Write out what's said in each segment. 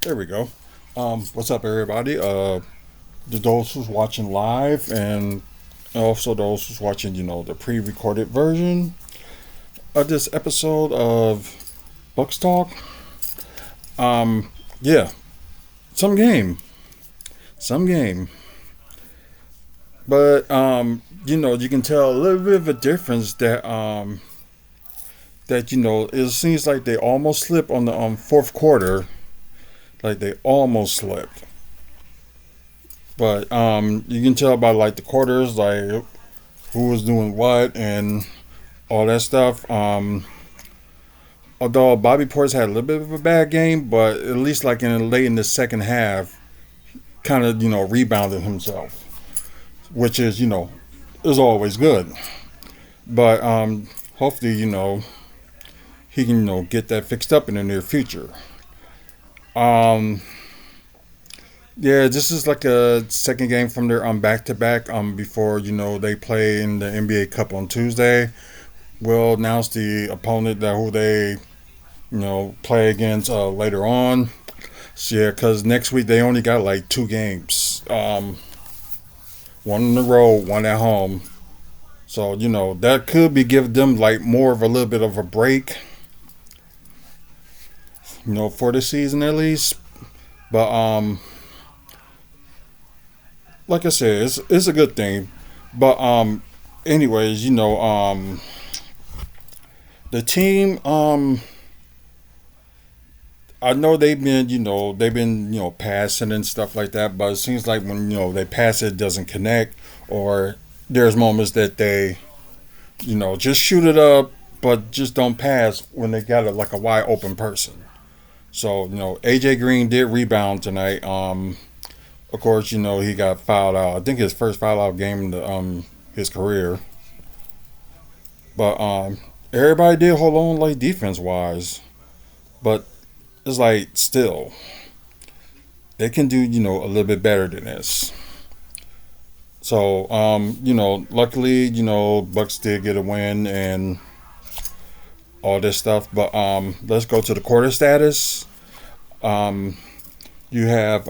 There we go. What's up, everybody? Those who's watching live, and also those who's watching, the pre-recorded version of this episode of Bucks Talk. Yeah, some game, some game, but you can tell a little bit of a difference that it seems like they almost slipped on the fourth quarter, like they almost slipped. But you can tell by like the quarters, like who was doing what and all that stuff. Although Bobby Portis had a little bit of a bad game, but at least like late in the second half, kind of rebounded himself, which is always good. But hopefully he can get that fixed up in the near future. Um, yeah, this is like a second game from their back to back before they play in the NBA Cup on Tuesday. We'll announce the opponent that who they play against later on. So yeah, because next week they only got like two games, one on the road, one at home. So that could be give them like more of a little bit of a break, for the season at least. But like I said, it's a good thing. But anyways, the team I know they've been passing and stuff like that, but it seems like when they pass it doesn't connect, or there's moments that they just shoot it up, but just don't pass when they got like a wide open person. So AJ Green did rebound tonight. Of course he got fouled out. I think his first foul out game in his career. But everybody did hold on like defense wise, but it's like still they can do a little bit better than this. So luckily Bucks did get a win and all this stuff. But let's go to the quarter status. Um, you have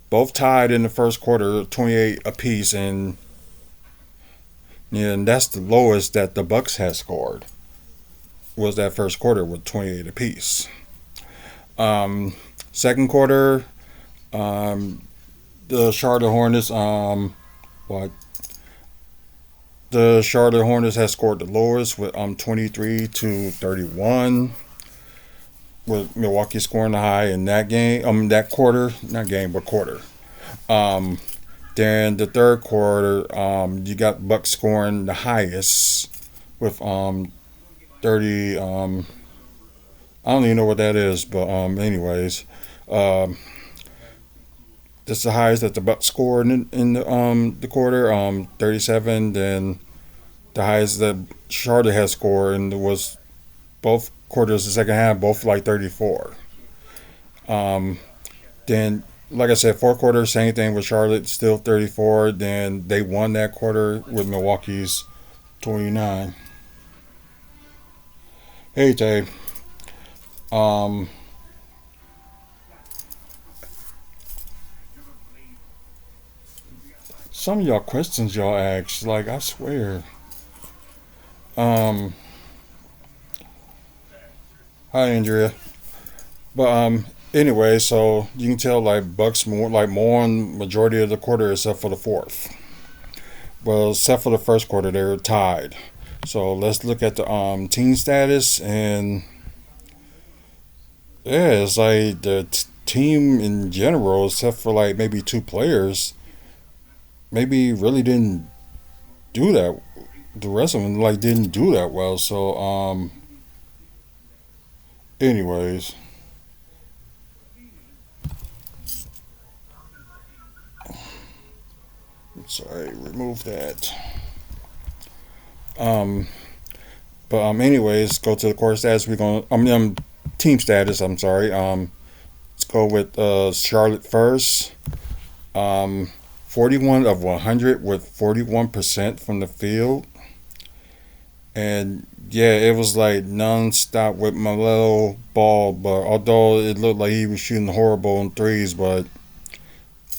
both tied in the first quarter, 28 apiece, and yeah, and that's the lowest that the Bucks has scored. Was that first quarter with 28 apiece. Second quarter, um, the Charlotte Hornets, what the Charlotte Hornets has scored the lowest with 23-31, with Milwaukee scoring the high in that game, that quarter, not game but quarter. Um, then the third quarter, you got Bucks scoring the highest with 30. I don't even know what that is, but anyways, um, that's the highest that the Bucks scored in the quarter, 37. Then the highest that Charlotte has scored, and it was both quarters the second half, both like 34. Um, then, like I said, fourth quarter, same thing with Charlotte, still 34. Then they won that quarter with Milwaukee's 29. Hey, Tay. Um, some of y'all questions y'all ask, like I swear. Um, Hi, Andrea. But anyway, so you can tell like Bucks more on majority of the quarter except for the fourth. Well, except for the first quarter, they were tied. So let's look at the team status, and yeah, it's like the team in general, except for like maybe two players, maybe really didn't do that. The rest of them like didn't do that well. So anyways, sorry, remove that. Um, but anyways, go to the core status. We're gonna team status. I'm sorry. Let's go with Charlotte first. 41 of 100 with 41% from the field. And yeah, it was like non-stop with my little ball. But although it looked like he was shooting horrible in threes, but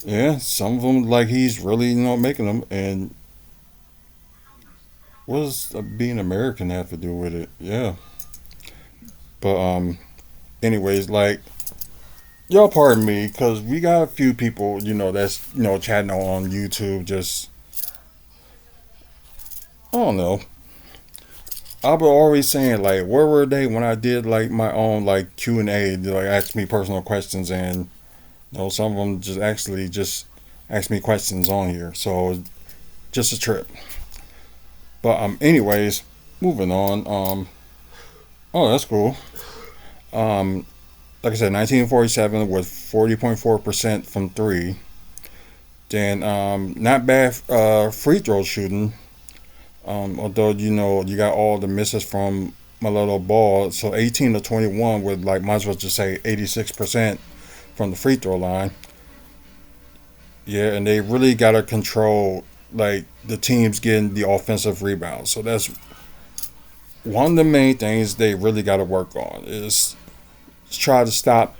yeah, some of them like he's really making them. And what does being American have to do with it? Yeah, but anyways, like y'all pardon me because we got a few people that's chatting on YouTube. Just I don't know. I was always saying like, where were they when I did like my own like Q&A, like ask me personal questions, and some of them just actually just ask me questions on here. So just a trip. But anyways, moving on. Oh, that's cool. Um, like I said, 1947 with 40.4% from three. Then not bad free throw shooting. Although you got all the misses from my little ball, so 18 to 21 with like might as well just say 86% from the free throw line. Yeah, and they really got to control like the teams getting the offensive rebounds. So that's one of the main things they really got to work on is try to stop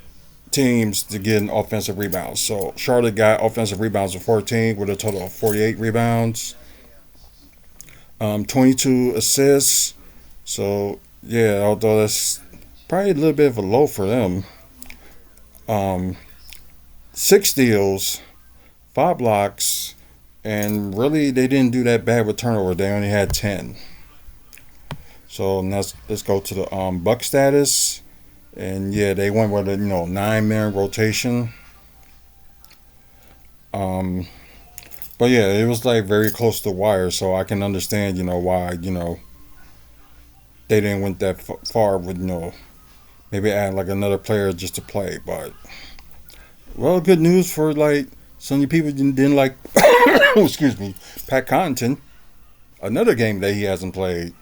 teams to getting offensive rebounds. So Charlotte got offensive rebounds of 14 with a total of 48 rebounds, 22 assists. So yeah, although that's probably a little bit of a low for them. Um, 6 steals, 5 blocks, and really they didn't do that bad with turnover. They only had 10. So let's go to the Buck status, and yeah, they went with a 9-man rotation. Um, but yeah, it was like very close to the wire, so I can understand why they didn't went that far with maybe add like another player just to play. But well, good news for like some of you people didn't like excuse me, Pat Connaughton, another game that he hasn't played.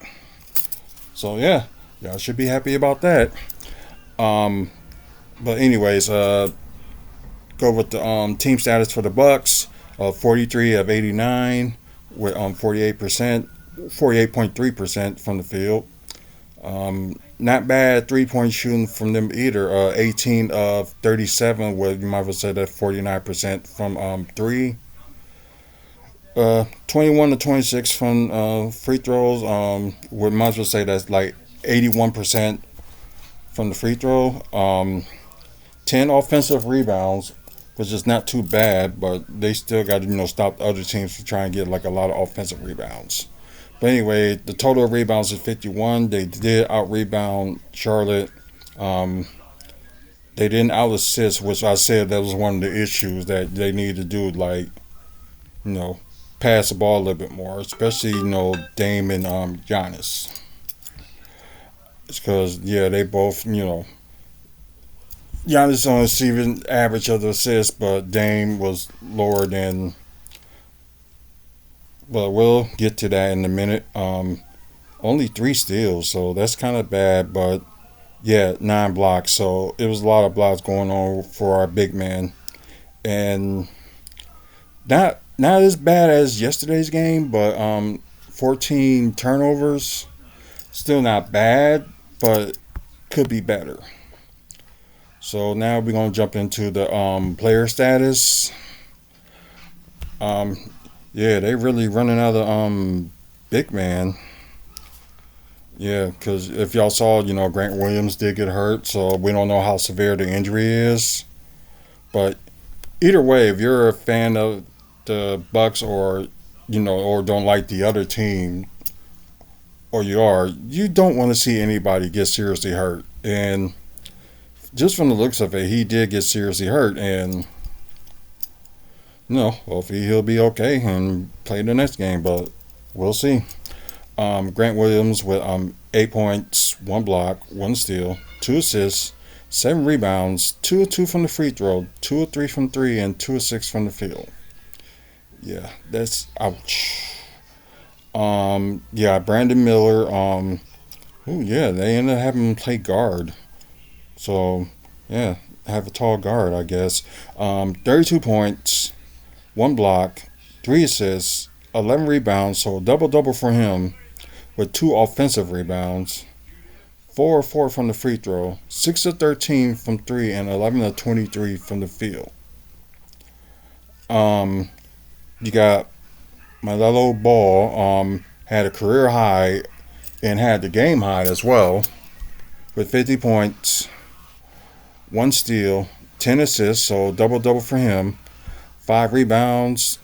So yeah, y'all should be happy about that. Um, but anyways, go with the team status for the Bucks. 43 of 89 with 48%, 48.3% from the field. Not bad 3-point shooting from them either. 18 of 37 with you might as well say that 49% from three. 21 to 26 from free throws. We might as well say that's like 81% from the free throw. 10 offensive rebounds, which is not too bad, but they still got to stop the other teams from trying to get like a lot of offensive rebounds. But anyway, the total of rebounds is 51. They did out rebound Charlotte. Um, they didn't out assist, which I said that was one of the issues that they need to do, like you know pass the ball a little bit more, especially Dame and Giannis. It's because yeah, they both Giannis on receiving average of the assists, but Dame was lower than. But we'll get to that in a minute. Only 3 steals, so that's kind of bad. But yeah, 9 blocks. So it was a lot of blocks going on for our big man, and not as bad as yesterday's game, but 14 turnovers, still not bad, but could be better. So now we're gonna jump into the player status. Um, yeah, they really running out of big man. Yeah, because if y'all saw, Grant Williams did get hurt, so we don't know how severe the injury is. But either way, if you're a fan of the Bucks or or don't like the other team, or you don't want to see anybody get seriously hurt. And just from the looks of it, he did get seriously hurt, and hopefully he'll be okay and play the next game. But we'll see. Grant Williams with 8 points, 1 block, 1 steal, 2 assists, 7 rebounds, 2 of 2 from the free throw, 2 of 3 from three, and 2 of 6 from the field. Yeah, that's ouch. Yeah, Brandon Miller. Oh yeah, they ended up having him play guard. So yeah, have a tall guard, I guess. 32 points, 1 block, 3 assists, 11 rebounds. So double double for him with 2 offensive rebounds, 4 of 4 from the free throw, 6 of 13 from 3, and 11 of 23 from the field. You got Melo Ball had a career high and had the game high as well with 50 points, 1 steal, 10 assists, so double-double for him, 5 rebounds,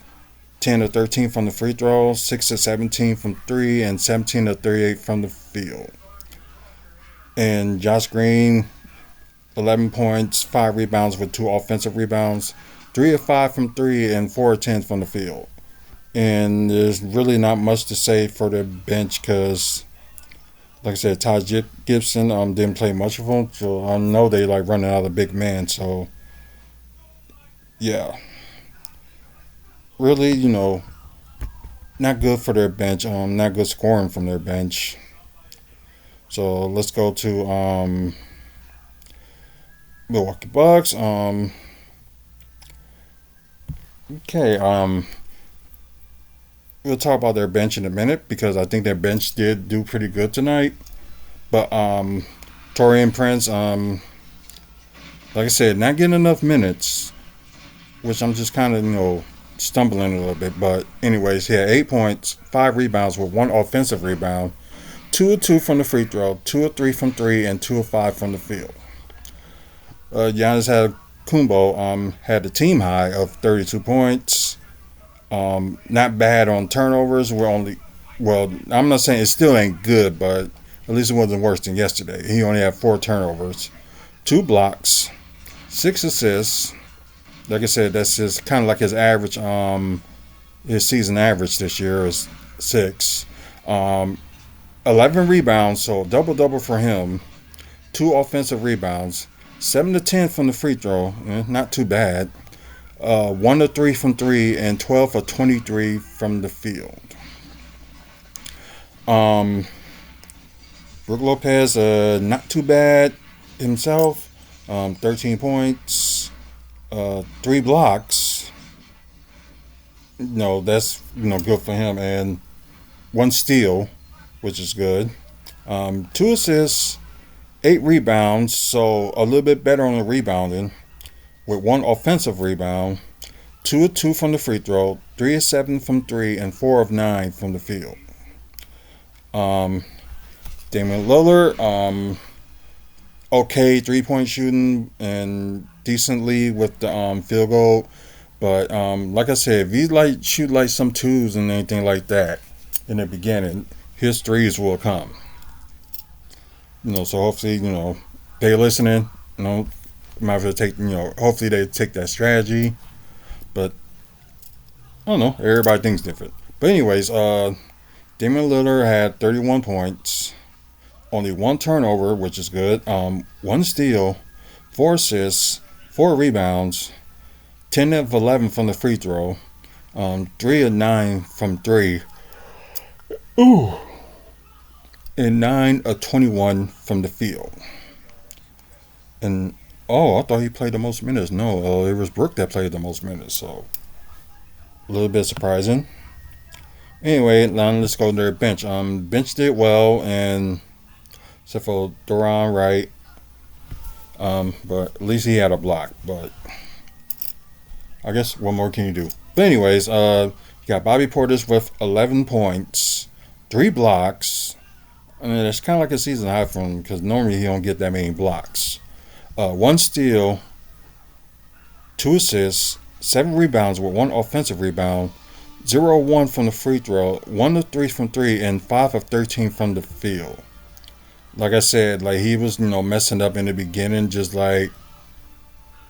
10 of 13 from the free throw, 6 of 17 from 3, and 17 of 38 from the field. And Josh Green, 11 points, 5 rebounds with 2 offensive rebounds, 3 of 5 from 3, and 4 of 10 from the field. And there's really not much to say for the bench because, like I said, Taj Gibson didn't play much of them, so I know they like running out of big man. So yeah, really, not good for their bench. Not good scoring from their bench. So let's go to Milwaukee Bucks. Okay. We'll talk about their bench in a minute because I think their bench did do pretty good tonight. But Taurean Prince, like I said, not getting enough minutes, which I'm just kind of stumbling a little bit. But anyways, he had 8 points, 5 rebounds with 1 offensive rebound, 2 of 2 from the free throw, 2 of 3 from 3, and 2 of 5 from the field. Giannis Kumbo had the team high of 32 points. Not bad on turnovers. I'm not saying it still ain't good, but at least it wasn't worse than yesterday. He only had 4 turnovers, 2 blocks, 6 assists. Like I said, that's just kind of like his average. His season average this year is 6. 11 rebounds, so double-double for him. 2 offensive rebounds, 7 to 10 from the free throw, not too bad. 1 of 3 from 3 and 12 of 23 from the field. Brook Lopez, not too bad himself. 13 points, 3 blocks. That's good for him, and 1 steal, which is good. 2 assists, 8 rebounds, so a little bit better on the rebounding, with 1 offensive rebound, 2 of 2 from the free throw, 3 of 7 from 3, and 4 of 9 from the field. Damian Lillard, okay 3-point shooting and decently with the field goal, but like I said, if he shoot like some 2s and anything like that in the beginning, his 3s will come. So hopefully, they're listening. Might have to take, hopefully they take that strategy. But I don't know. Everybody thinks different. But anyways, Damian Lillard had 31 points, only 1 turnover, which is good. 1 steal, 4 assists, 4 rebounds, 10 of 11 from the free throw, 3 of 9 from 3. Ooh. And 9 of 21 from the field. And I thought he played the most minutes. No, it was Brook that played the most minutes, so a little bit surprising. Anyway, now let's go to their bench. Bench did well, and except for Duran Wright, but at least he had a block. But I guess what more can you do? But anyways, you got Bobby Portis with 11 points, 3 blocks. I mean, it's kind of like a season high for him because normally he don't get that many blocks. 1 steal, 2 assists, 7 rebounds with 1 offensive rebound, 0 of 1 from the free throw, 1 of 3 from 3, and 5 of 13 from the field. Like I said, he was, messing up in the beginning, just like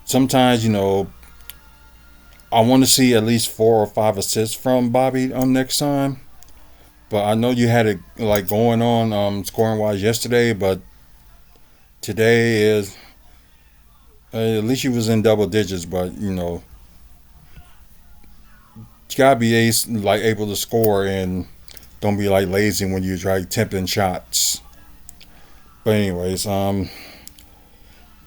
sometimes, I want to see at least 4 or 5 assists from Bobby next time. But I know you had it going on scoring wise yesterday, but today is at least you was in double digits. But you gotta be able to score and don't be lazy when you try tempting shots. But anyways,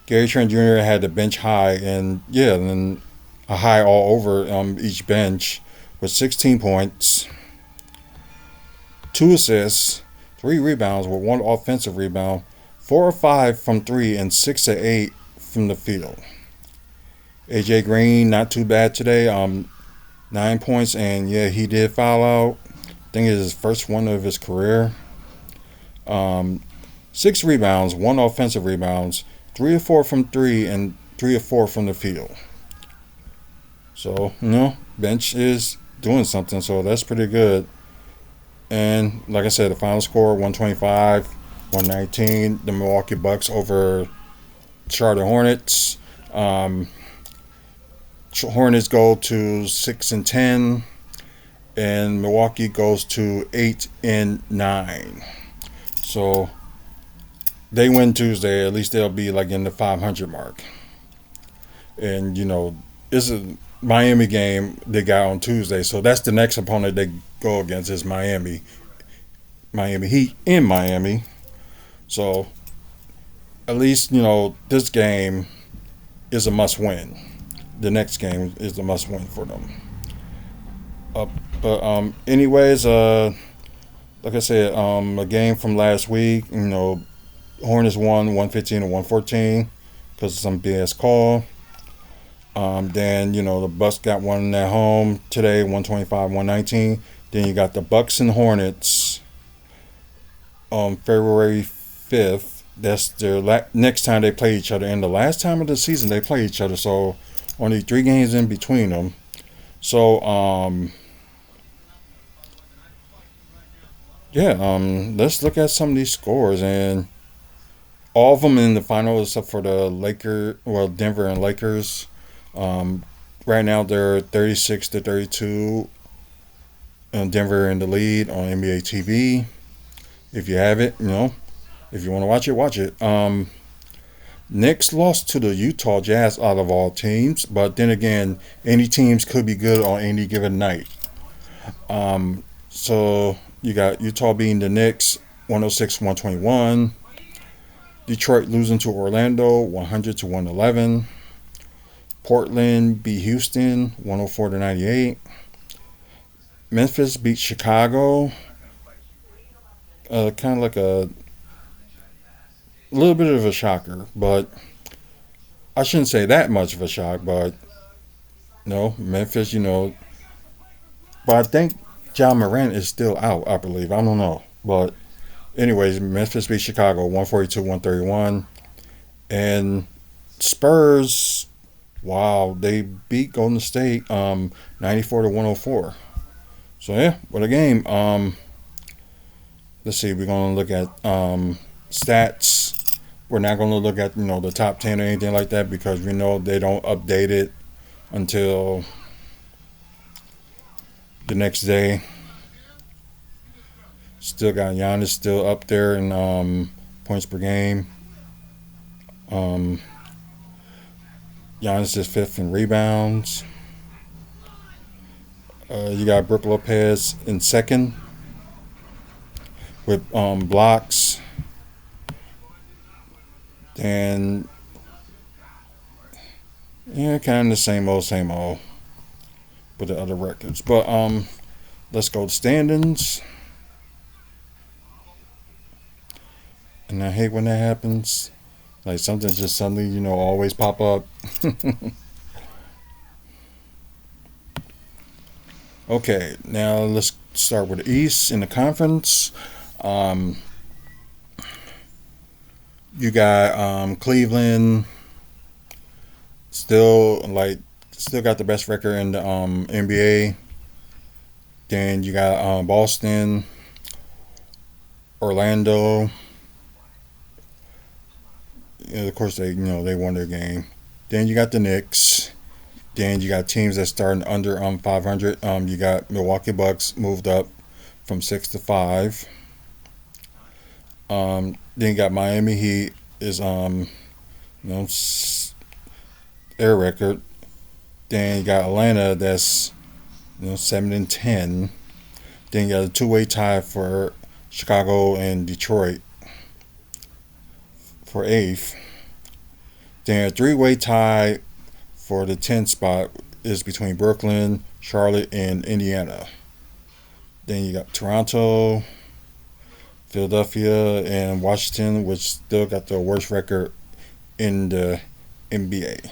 Gary Trent Jr. had the bench high, and then a high all over each bench with 16 points, 2 assists, 3 rebounds with 1 offensive rebound, 4 or 5 from three, and 6 or 8 from the field. AJ Green, not too bad today. 9 points, and yeah, he did foul out. I think it's his first one of his career. Um, 6 rebounds, 1 offensive rebounds, 3 or 4 from three, and 3 or 4 from the field. So, bench is doing something, so that's pretty good. And like I said, the final score 125, 119. The Milwaukee Bucks over Charlotte Hornets. Hornets go to 6-10, and Milwaukee goes to 8-9. So they win Tuesday. At least they'll be like in the 500 mark. And it's a Miami game they got on Tuesday, so that's the next opponent they go against is Miami Heat in Miami. So at least this game is a must win. The next game is a must win for them. But anyways, like I said, a game from last week. Hornets won 115 to 114 because of some BS call. Then the Bucks got one at home today, 125, 119. Then you got the Bucks and Hornets on February 5th. That's their next time they play each other. And the last time of the season they play each other, so only 3 games in between them. So let's look at some of these scores, and all of them in the final except for the Denver and Lakers. Right now they're 36-32, and Denver in the lead on NBA TV. If you have it, if you want to watch it. Knicks lost to the Utah Jazz out of all teams, but then again, any teams could be good on any given night. So you got Utah beating the Knicks 106-121. Detroit losing to Orlando 100-111. Portland beat Houston 104-98. Memphis beat Chicago. Kind of like a little bit of a shocker, but I shouldn't say that much of a shock. But no, Memphis, but I think John Morant is still out, I believe. I don't know. But anyways, Memphis beat Chicago 142-131. And Spurs, wow, they beat Golden State 94-104. So yeah, what a game. Let's see, we're going to look at stats. We're not going to look at the top 10 or anything like that because we know they don't update it until the next day. Still got Giannis still up there in points per game. Giannis is 5th in rebounds. You got Brook Lopez in 2nd with blocks. And yeah, kind of the same old with the other records. But let's go to standings. And I hate when that happens. Like something just suddenly, always pop up. Okay, now let's start with the East in the conference. You got Cleveland still got the best record in the NBA. Then you got Boston, Orlando. And of course they won their game. Then you got the Knicks. Then you got teams that starting under 500. You got Milwaukee Bucks moved up from 6 to 5. Then you got Miami Heat is their record. Then you got Atlanta that's 7-10. Then you got a 2-way tie for Chicago and Detroit for 8th. Then a 3-way tie for the 10th spot is between Brooklyn, Charlotte, and Indiana. Then you got Toronto Philadelphia and Washington, which still got the worst record in the NBA.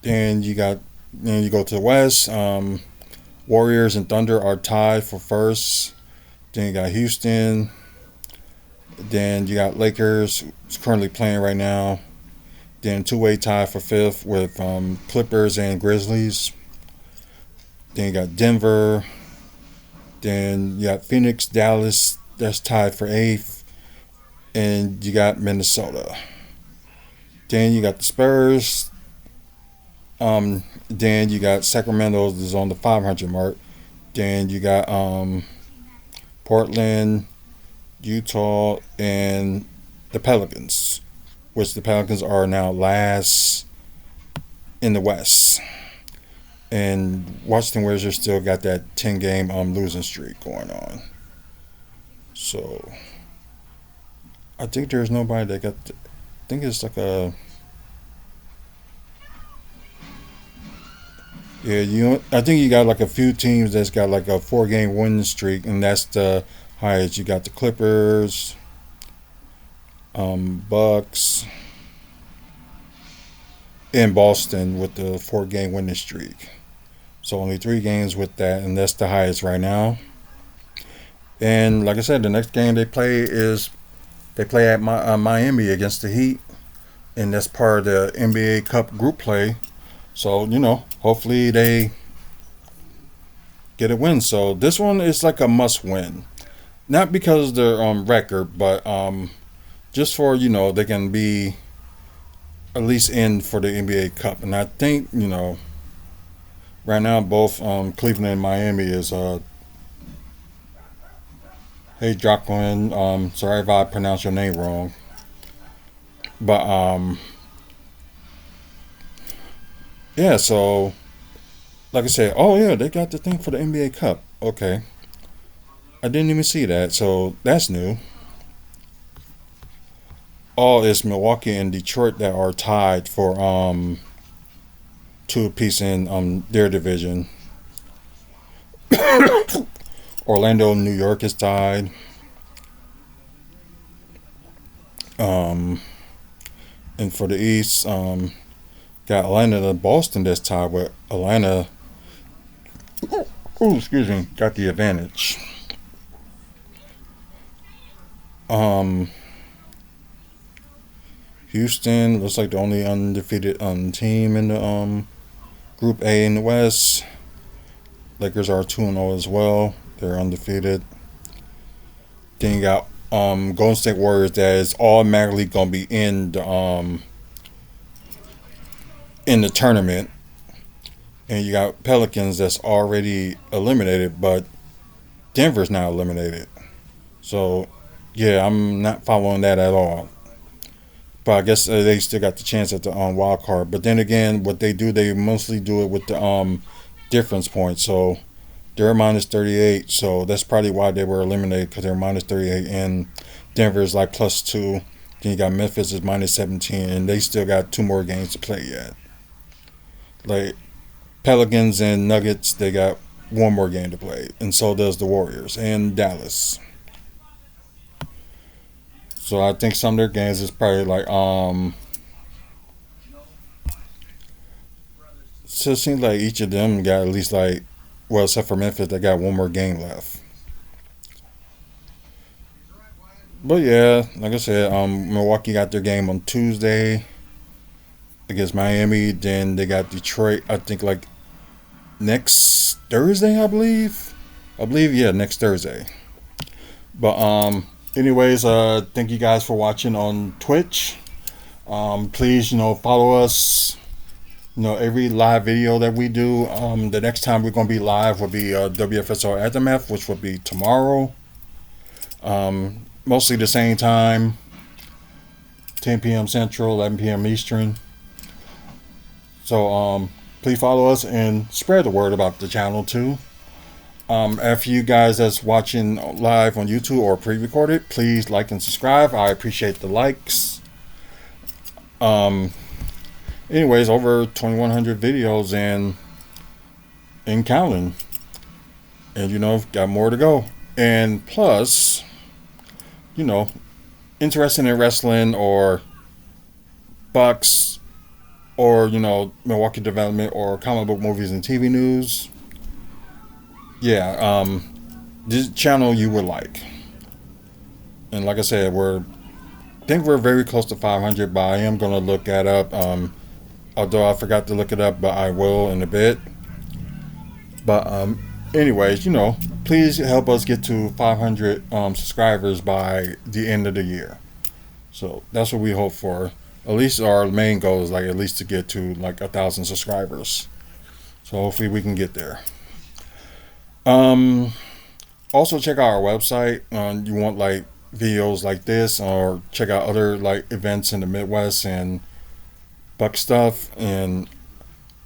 Then you go to the West. Warriors and Thunder are tied for first. Then you got Houston. Then you got Lakers, who's currently playing right now. Then two-way tie for fifth with Clippers and Grizzlies. Then you got Denver. Then you got Phoenix, Dallas, that's tied for eighth. And you got Minnesota. Then you got the Spurs. Then you got Sacramento is on the 500 mark. Then you got Portland, Utah, and the Pelicans, which the Pelicans are now last in the West. And Washington Wizards still got that 10-game losing streak going on. So I think there's nobody that got. I think it's like a. Yeah, I think you got like a few teams that's got like a 4-game winning streak, and that's the highest. You got the Clippers, Bucks, and Boston with the 4-game winning streak. So only 3 games with that, and that's the highest right now. And like I said, the next game they play at Miami against the Heat, and that's part of the NBA Cup group play. So, hopefully they get a win. So this one is like a must win. Not because of their record, but just for, they can be at least in for the NBA Cup. And I think, right now both Cleveland and Miami is hey Jacqueline, sorry if I pronounce your name wrong. But yeah, so like I said, oh yeah, they got the thing for the NBA Cup. Okay. I didn't even see that, so that's new. Oh, it's Milwaukee and Detroit that are tied for 2 apiece in their division. Orlando and New York is tied. And for the East, got Atlanta and Boston that's tied with Atlanta. Oh, excuse me, got the advantage. Houston looks like the only undefeated team in the Group A in the West. Lakers are 2-0 as well. They're undefeated. Then you got Golden State Warriors that is automatically gonna be in the tournament, and you got Pelicans that's already eliminated, but Denver's now eliminated. So yeah, I'm not following that at all. But I guess they still got the chance at the wild card. But then again, what they do, they mostly do it with the difference points. So they're minus 38. So that's probably why they were eliminated, because they're minus 38. And Denver is like +2. Then you got Memphis is minus 17. And they still got 2 more games to play yet. Like Pelicans and Nuggets, they got 1 more game to play. And so does the Warriors and Dallas. So I think some of their games is probably like so it seems like each of them got at least like, well, except for Memphis, they got 1 more game left. But yeah, like I said, Milwaukee got their game on Tuesday against Miami. Then they got Detroit, I think like next Thursday, I believe. Yeah, next Thursday. But anyways, thank you guys for watching on Twitch. Please, follow us. Every live video that we do. The next time we're gonna be live will be WFSO Aftermath, which will be tomorrow. Mostly the same time, 10 p.m. Central, 11 p.m. Eastern. So please follow us and spread the word about the channel too. After you guys that's watching live on YouTube or pre-recorded, please like and subscribe. I appreciate the likes. Anyways, over 2,100 videos and counting. and got more to go. And plus, you know, interested in wrestling or Bucks or Milwaukee development or comic book movies and TV news. Yeah, this channel you would like. And like I said, I think we're very close to 500, but I am gonna look that up. Although I forgot to look it up, but I will in a bit. But anyways, please help us get to 500 subscribers by the end of the year. So that's what we hope for. At least our main goal is like at least to get to like 1,000 subscribers. So hopefully we can get there. Um, Also check out our website. You want like videos like this, or check out other like events in the Midwest and Buck stuff and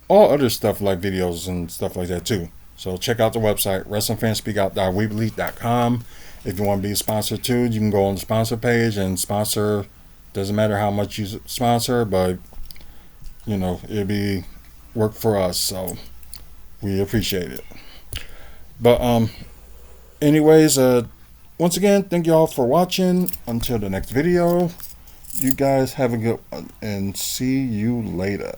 all other stuff like videos and stuff like that too. So check out the website wrestlingfanspeakout.weebly.com. If you want to be a sponsor too, you can go on the sponsor page and sponsor. Doesn't matter how much you sponsor, but it'll be work for us, so we appreciate it. But anyways, once again, thank you all for watching. Until the next video, you guys have a good one and see you later.